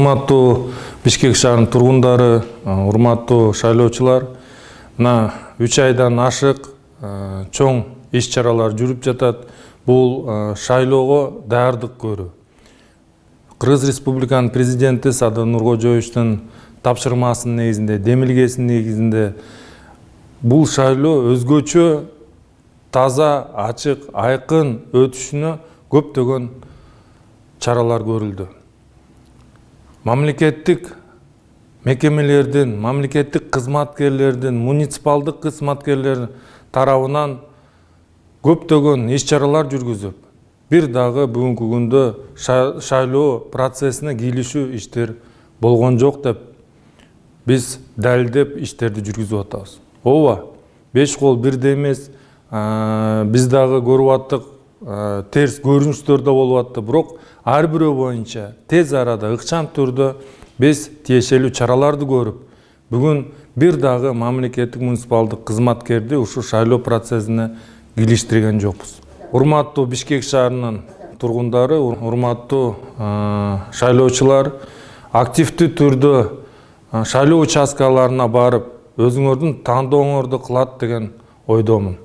Урматтуу Бишкек шаарынын тургундары, урматтуу шайлоочулар, мына 3 айдан ашык чоң иш-чаралар жүрүп жатат. Бул шайлоого даярдык көрүү. Кыргыз Республиканын президенти Садыр Нуркожоевичтин тапшырмасынын негизинде, демилгесинин негизинде бул шайлоо өзгөчө таза, ачык, айкын өтүшүнө көптөгөн чаралар көрүлдү. Мамлекеттик мекемелердин, мамлекеттик кызматкерлердин, муниципалдык кызматкерлердин тарабынан көптөгөн иш-чаралар жүргүзүп, бир дагы бүгүнкү күндө шайлоо процессине кийлишүү иштер болгон жок деп биз далилдеп иштерди жүргүзүп атабыз. Ооба, 5 кол бирдей эмес, биз дагы көрүп аттык, терс көрүнүштөр да болуп атты, бирок ар бирөө боюнча тез арада ыкчам түрдө биз тиешелүү чараларды көрүп, бүгүн бир дагы мамлекеттик муниципалдык кызматкерди ушул шайлоо процессине кийлиштирген жокпуз. Урматтуу Бишкек шаарынын тургундары, урматтуу шайлоочулар, активдүү түрдө шайлоо участкаларына барып, өзүңөрдүн тандооңорду кылат деген ойдомун.